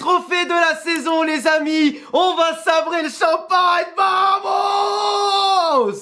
trophée de la saison, les amis. On va sabrer le champagne. Vamos!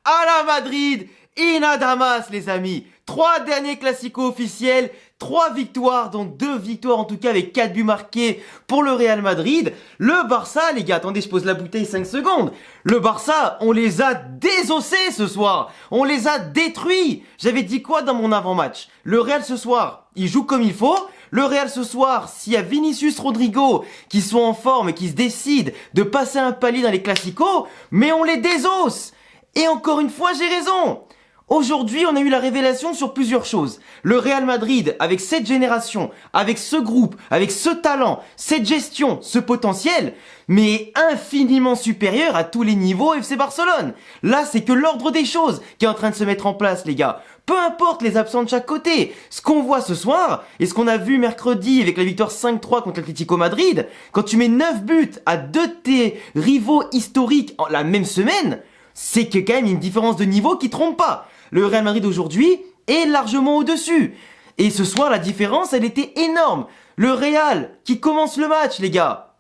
À la Madrid, in Damas, les amis. 3 derniers classicos officiels, 3 victoires, donc 2 victoires en tout cas avec 4 buts marqués pour le Real Madrid. Le Barça, les gars, attendez, je pose la bouteille 5 secondes. Le Barça, on les a désossés ce soir. On les a détruits. J'avais dit quoi dans mon avant-match? Le Real ce soir, il joue comme il faut. Le Real ce soir, s'il y a Vinicius, Rodrigo qui sont en forme et qui se décident de passer un palier dans les classicos, mais on les désosse. Et encore une fois, j'ai raison. Aujourd'hui, on a eu la révélation sur plusieurs choses. Le Real Madrid, avec cette génération, avec ce groupe, avec ce talent, cette gestion, ce potentiel, mais infiniment supérieur à tous les niveaux FC Barcelone. Là, c'est que l'ordre des choses qui est en train de se mettre en place, les gars. Peu importe les absents de chaque côté, ce qu'on voit ce soir, et ce qu'on a vu mercredi avec la victoire 5-3 contre l'Atlético Madrid, quand tu mets 9 buts à 2 de tes rivaux historiques en la même semaine, c'est que quand même une différence de niveau qui trompe pas. Le Real Madrid aujourd'hui est largement au-dessus. Et ce soir, la différence, elle était énorme. Le Real qui commence le match, les gars.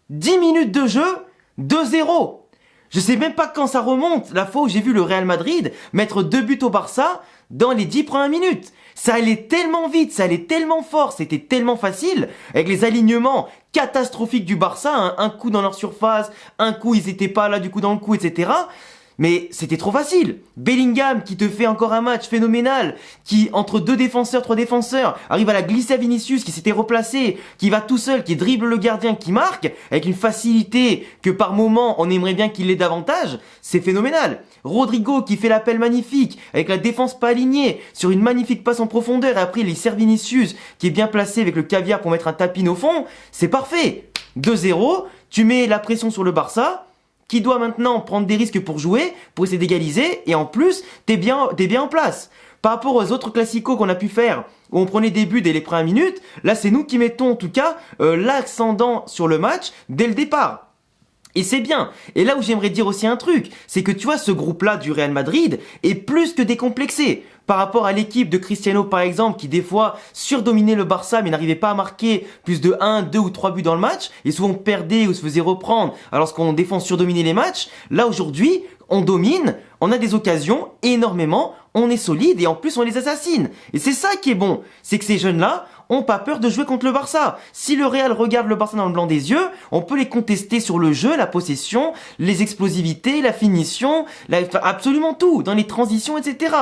10 minutes de jeu, 2-0. Je sais même pas quand ça remonte, la fois où j'ai vu le Real Madrid mettre 2 buts au Barça dans les 10 premières minutes. Ça allait tellement vite, ça allait tellement fort, c'était tellement facile, avec les alignements catastrophiques du Barça, hein, un coup dans leur surface, un coup ils étaient pas là du coup dans le coup, etc. Mais c'était trop facile. Bellingham qui te fait encore un match phénoménal, qui entre 2 défenseurs, 3 défenseurs, arrive à la glisser à Vinicius qui s'était replacé, qui va tout seul, qui dribble le gardien, qui marque, avec une facilité que par moment on aimerait bien qu'il l'ait davantage, c'est phénoménal. Rodrigo qui fait l'appel magnifique, avec la défense pas alignée, sur une magnifique passe en profondeur, et après il sert Vinicius qui est bien placé avec le caviar pour mettre un tapin au fond, c'est parfait. 2-0, tu mets la pression sur le Barça, qui doit maintenant prendre des risques pour jouer, pour essayer d'égaliser, et en plus, t'es bien en place. Par rapport aux autres classicos qu'on a pu faire, où on prenait des buts dès les premières minutes, là c'est nous qui mettons en tout cas l'ascendant sur le match dès le départ. Et c'est bien. Et là où j'aimerais dire aussi un truc, c'est que tu vois, ce groupe-là du Real Madrid est plus que décomplexé. Par rapport à l'équipe de Cristiano par exemple, qui des fois surdominait le Barça mais n'arrivait pas à marquer plus de 1, 2 ou 3 buts dans le match, et souvent perdait ou se faisait reprendre alors qu'on défend surdominer les matchs. Là aujourd'hui, on domine, on a des occasions énormément, on est solide et en plus on les assassine. Et c'est ça qui est bon, c'est que ces jeunes-là ont pas peur de jouer contre le Barça. Si le Real regarde le Barça dans le blanc des yeux, on peut les contester sur le jeu, la possession, les explosivités, la finition, absolument tout, dans les transitions, etc.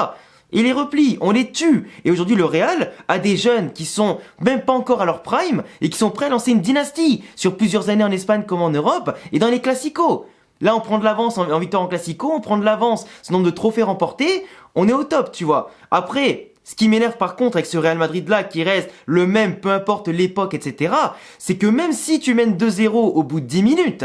Et les replis, on les tue. Et aujourd'hui, le Real a des jeunes qui sont même pas encore à leur prime et qui sont prêts à lancer une dynastie sur plusieurs années en Espagne comme en Europe et dans les classicos. Là, on prend de l'avance en victoire en classico, on prend de l'avance ce nombre de trophées remportés, on est au top, tu vois. Après, ce qui m'énerve par contre avec ce Real Madrid-là, qui reste le même, peu importe l'époque, etc., c'est que même si tu mènes 2-0 au bout de 10 minutes,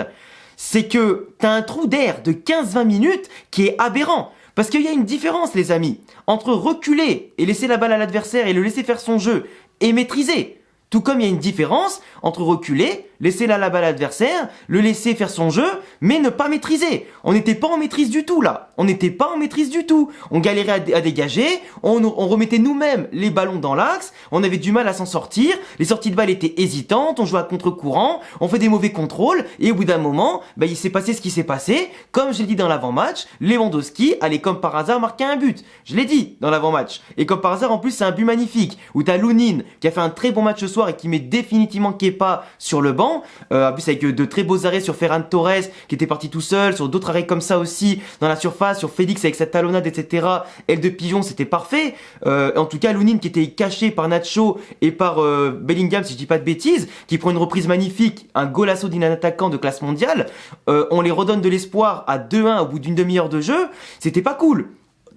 c'est que t'as un trou d'air de 15-20 minutes qui est aberrant. Parce qu'il y a une différence, les amis, entre reculer et laisser la balle à l'adversaire et le laisser faire son jeu et maîtriser. Tout comme il y a une différence entre reculer, laisser la balle à l'adversaire, le laisser faire son jeu, mais ne pas maîtriser. On n'était pas en maîtrise du tout là. On n'était pas en maîtrise du tout. On galérait à dégager, on remettait nous-mêmes les ballons dans l'axe, on avait du mal à s'en sortir, les sorties de balles étaient hésitantes, on jouait à contre-courant, on fait des mauvais contrôles, et au bout d'un moment, il s'est passé ce qui s'est passé. Comme je l'ai dit dans l'avant-match, Lewandowski allait comme par hasard marquer un but. Je l'ai dit dans l'avant-match. Et comme par hasard, en plus, c'est un but magnifique, où t'as Lunin qui a fait un très bon match ce soir et qui met définitivement Kepa sur le banc, en plus avec de très beaux arrêts sur Ferran Torres qui était parti tout seul, sur d'autres arrêts comme ça aussi dans la surface, sur Félix avec sa talonnade, etc. Aile de pigeon, c'était parfait. En tout cas, Lunin qui était caché par Nacho et par Bellingham, si je dis pas de bêtises, qui prend une reprise magnifique, un golasso d'un attaquant de classe mondiale. On les redonne de l'espoir à 2-1 au bout d'une demi-heure de jeu, c'était pas cool.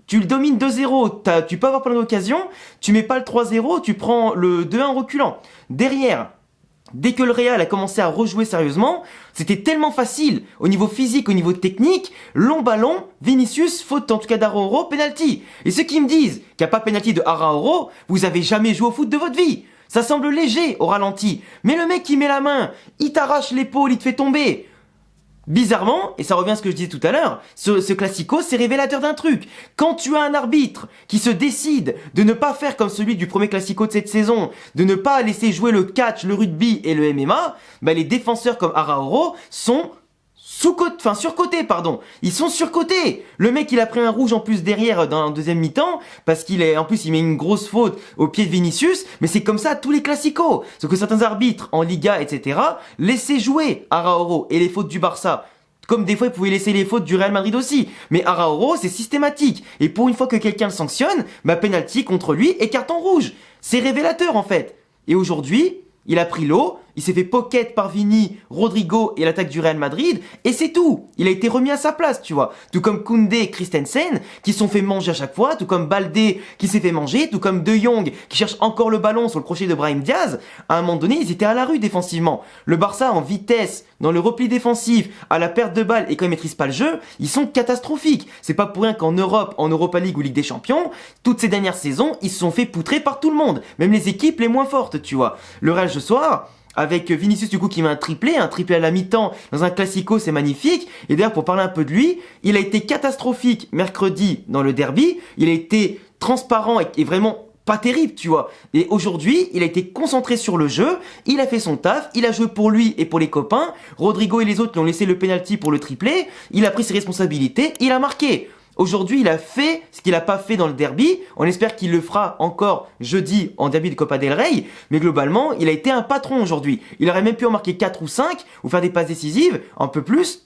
Tu le domines 2-0, tu peux avoir plein d'occasions, tu mets pas le 3-0, tu prends le 2-1 en reculant. Derrière, dès que le Real a commencé à rejouer sérieusement, c'était tellement facile au niveau physique, au niveau technique, long ballon, Vinicius, faute en tout cas d'Araújo, penalty. Et ceux qui me disent qu'il n'y a pas penalty de Araújo, vous avez jamais joué au foot de votre vie. Ça semble léger au ralenti, mais le mec qui met la main, il t'arrache l'épaule, il te fait tomber. Bizarrement, et ça revient à ce que je disais tout à l'heure, ce Classico, c'est révélateur d'un truc. Quand tu as un arbitre qui se décide de ne pas faire comme celui du premier Classico de cette saison, de ne pas laisser jouer le catch, le rugby et le MMA, bah les défenseurs comme Arauro sont surcotés, pardon. Ils sont surcotés. Le mec, il a pris un rouge en plus derrière dans la deuxième mi-temps, parce en plus, il met une grosse faute au pied de Vinicius, mais c'est comme ça à tous les classicos. Sauf que certains arbitres, en Liga, etc., laissaient jouer Arauro et les fautes du Barça. Comme des fois, ils pouvaient laisser les fautes du Real Madrid aussi. Mais Arauro, c'est systématique. Et pour une fois que quelqu'un le sanctionne, bah, penalty contre lui et carton rouge. C'est révélateur, en fait. Et aujourd'hui, il a pris l'eau, il s'est fait pocket par Vini, Rodrigo et l'attaque du Real Madrid, et c'est tout. Il a été remis à sa place, tu vois. Tout comme Koundé et Christensen, qui se sont fait manger à chaque fois, tout comme Baldé, qui s'est fait manger, tout comme De Jong, qui cherche encore le ballon sur le crochet de Brahim Diaz. À un moment donné, ils étaient à la rue défensivement. Le Barça, en vitesse, dans le repli défensif, à la perte de balle, et quand ils maîtrisent pas le jeu, ils sont catastrophiques. C'est pas pour rien qu'en Europe, en Europa League ou Ligue des Champions, toutes ces dernières saisons, ils se sont fait poutrer par tout le monde. Même les équipes les moins fortes, tu vois. Le Real ce soir, avec Vinicius du coup qui met un triplé à la mi-temps dans un Classico, c'est magnifique. Et d'ailleurs, pour parler un peu de lui, il a été catastrophique mercredi dans le derby, il a été transparent et vraiment pas terrible, tu vois. Et aujourd'hui, il a été concentré sur le jeu, il a fait son taf, il a joué pour lui et pour les copains. Rodrigo et les autres lui ont laissé le penalty pour le triplé, il a pris ses responsabilités, il a marqué. Aujourd'hui, il a fait ce qu'il n'a pas fait dans le derby. On espère qu'il le fera encore jeudi en derby de Copa del Rey. Mais globalement, il a été un patron aujourd'hui. Il aurait même pu en marquer 4 ou 5 ou faire des passes décisives, un peu plus,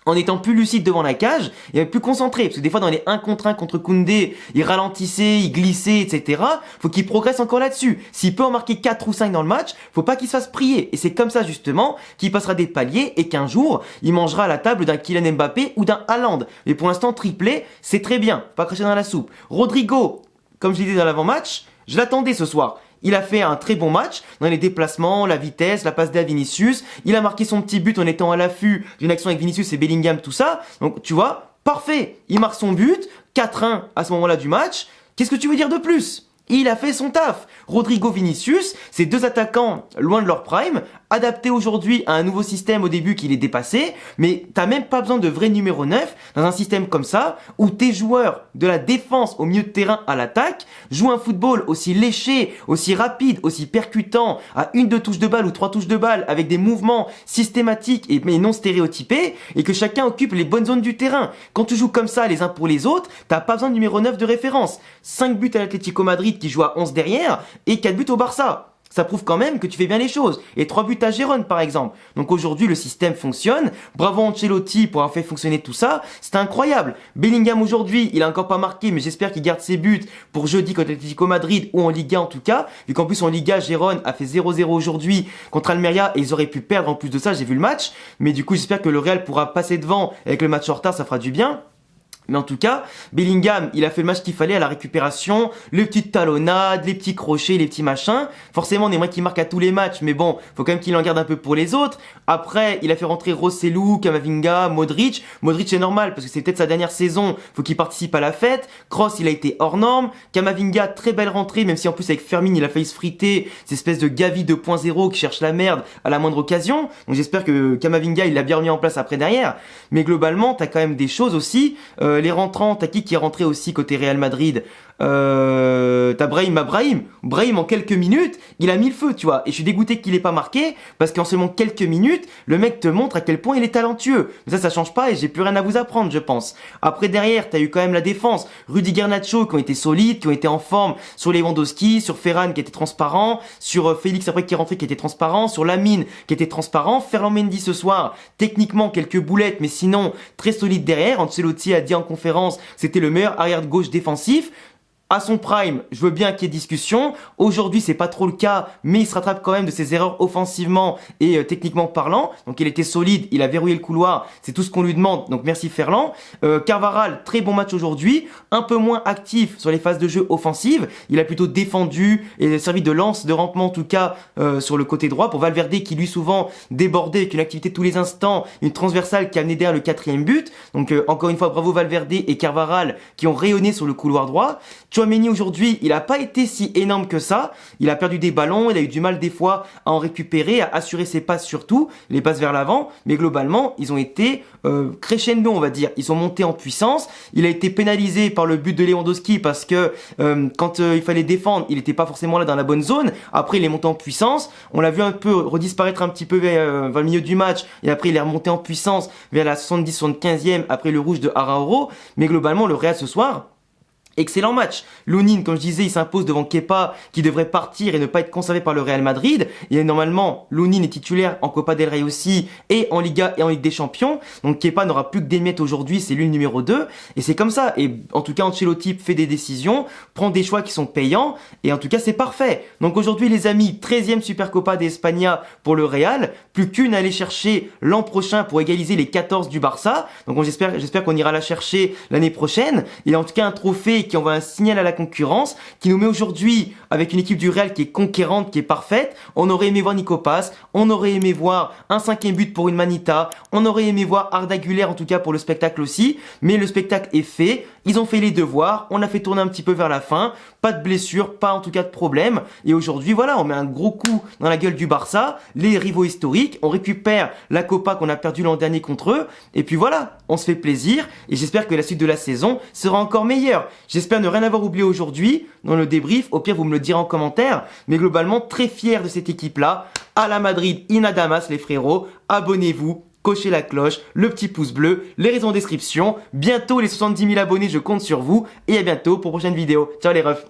en étant plus lucide devant la cage et plus concentré. Parce que des fois, dans les 1 contre 1 contre Koundé, il ralentissait, il glissait, etc. Faut qu'il progresse encore là-dessus. S'il peut en marquer 4 ou 5 dans le match, faut pas qu'il se fasse prier. Et c'est comme ça, justement, qu'il passera des paliers et qu'un jour, il mangera à la table d'un Kylian Mbappé ou d'un Haaland. Mais pour l'instant, triplé, c'est très bien. Faut pas cracher dans la soupe. Rodrigo, comme je l'ai dit dans l'avant-match, je l'attendais ce soir. Il a fait un très bon match dans les déplacements, la vitesse, la passe D à Vinicius. Il a marqué son petit but en étant à l'affût d'une action avec Vinicius et Bellingham, tout ça. Donc, tu vois, parfait. Il marque son but, 4-1 à ce moment-là du match. Qu'est-ce que tu veux dire de plus ? Il a fait son taf. Rodrigo, Vinicius, ces deux attaquants loin de leur prime, adaptés aujourd'hui à un nouveau système au début qui les dépassait, mais t'as même pas besoin de vrai numéro 9 dans un système comme ça, où tes joueurs de la défense au milieu de terrain à l'attaque jouent un football aussi léché, aussi rapide, aussi percutant, à 1-2 touches de balle ou 3 touches de balle, avec des mouvements systématiques mais non stéréotypés, et que chacun occupe les bonnes zones du terrain. Quand tu joues comme ça les uns pour les autres, t'as pas besoin de numéro 9 de référence. 5 buts à l'Atlético Madrid qui joue à 11 derrière, et 4 buts au Barça. Ça prouve quand même que tu fais bien les choses. Et 3 buts à Gérone, par exemple. Donc aujourd'hui, le système fonctionne. Bravo Ancelotti pour avoir fait fonctionner tout ça. C'était incroyable. Bellingham aujourd'hui, il a encore pas marqué, mais j'espère qu'il garde ses buts pour jeudi contre l'Atlético Madrid ou en Liga en tout cas. Vu qu'en plus en Liga, Gérone a fait 0-0 aujourd'hui contre Almeria et ils auraient pu perdre en plus de ça. J'ai vu le match. Mais du coup, j'espère que le Real pourra passer devant avec le match en retard. Ça fera du bien. Mais en tout cas, Bellingham, il a fait le match qu'il fallait à la récupération, les petites talonnades, les petits crochets, les petits machins. Forcément, on aimerait qu'il marque à tous les matchs, mais bon, faut quand même qu'il en garde un peu pour les autres. Après, il a fait rentrer Rossellou, Camavinga, Modric. Modric, c'est normal, parce que c'est peut-être sa dernière saison, faut qu'il participe à la fête. Kroos, il a été hors norme. Camavinga, très belle rentrée, même si en plus avec Fermin, il a failli se friter. Cette espèce de Gavi 2.0 qui cherche la merde à la moindre occasion. Donc j'espère que Camavinga, il l'a bien remis en place après derrière. Mais globalement, t'as quand même des choses aussi. Les rentrants, t'as qui est rentré aussi côté Real Madrid? T'as Brahim en quelques minutes, il a mis le feu, tu vois. Et je suis dégoûté qu'il ait pas marqué, parce qu'en seulement quelques minutes, le mec te montre à quel point il est talentueux. Mais ça change pas et j'ai plus rien à vous apprendre, je pense. Après, derrière, t'as eu quand même la défense. Rudiger, Nacho qui ont été solides, qui ont été en forme sur Lewandowski, sur Ferran qui était transparent, sur Félix après qui est rentré qui était transparent, sur Lamine qui était transparent, Ferland Mendy ce soir, techniquement quelques boulettes, mais sinon très solide derrière. Ancelotti a dit en conférence, c'était le meilleur arrière de gauche défensif. À son prime, je veux bien qu'il y ait discussion. Aujourd'hui, c'est pas trop le cas, mais il se rattrape quand même de ses erreurs offensivement et techniquement parlant. Donc, il était solide, il a verrouillé le couloir. C'est tout ce qu'on lui demande. Donc, merci Ferland. Carvajal, très bon match aujourd'hui. Un peu moins actif sur les phases de jeu offensives. Il a plutôt défendu et servi de lance de rampement, en tout cas, sur le côté droit pour Valverde qui, lui, souvent débordait avec une activité tous les instants, une transversale qui a amené derrière le 4e but. Donc, encore une fois, bravo Valverde et Carvajal qui ont rayonné sur le couloir droit. Tchouaméni aujourd'hui, il a pas été si énorme que ça. Il a perdu des ballons, il a eu du mal des fois à en récupérer, à assurer ses passes surtout, les passes vers l'avant. Mais globalement, ils ont été crescendo, on va dire. Ils sont montés en puissance. Il a été pénalisé par le but de Lewandowski parce que quand il fallait défendre, il n'était pas forcément là dans la bonne zone. Après, il est monté en puissance. On l'a vu un peu redisparaître un petit peu vers le milieu du match. Et après, il est remonté en puissance vers la 70-75e après le rouge de Araújo. Mais globalement, le Real ce soir, excellent match. Lunin, comme je disais, il s'impose devant Kepa qui devrait partir et ne pas être conservé par le Real Madrid. Et normalement, Lunin est titulaire en Copa del Rey aussi et en Liga et en Ligue des Champions. Donc Kepa n'aura plus que des miettes aujourd'hui, c'est lui le numéro 2. Et c'est comme ça. Et en tout cas, Ancelotti fait des décisions, prend des choix qui sont payants. Et en tout cas, c'est parfait. Donc aujourd'hui, les amis, 13e Supercopa d'Espagne pour le Real. Plus qu'une à aller chercher l'an prochain pour égaliser les 14 du Barça. Donc j'espère qu'on ira la chercher l'année prochaine. Et en tout cas, un trophée qui envoie un signal à la concurrence, qui nous met aujourd'hui avec une équipe du Real qui est conquérante, qui est parfaite. On aurait aimé voir Nico Paz, on aurait aimé voir un 5e but pour une Manita, on aurait aimé voir Arda Güler en tout cas pour le spectacle aussi, mais le spectacle est fait, ils ont fait les devoirs, on a fait tourner un petit peu vers la fin, pas de blessure, pas en tout cas de problème, et aujourd'hui voilà, on met un gros coup dans la gueule du Barça, les rivaux historiques, on récupère la Copa qu'on a perdue l'an dernier contre eux, et puis voilà, on se fait plaisir, et j'espère que la suite de la saison sera encore meilleure. J'espère ne rien avoir oublié aujourd'hui dans le débrief. Au pire, vous me le direz en commentaire. Mais globalement, très fier de cette équipe-là. À la Madrid, Inadamas, les frérots. Abonnez-vous, cochez la cloche, le petit pouce bleu, les raisons en description. Bientôt les 70 000 abonnés, je compte sur vous. Et à bientôt pour une prochaine vidéo. Ciao les refs.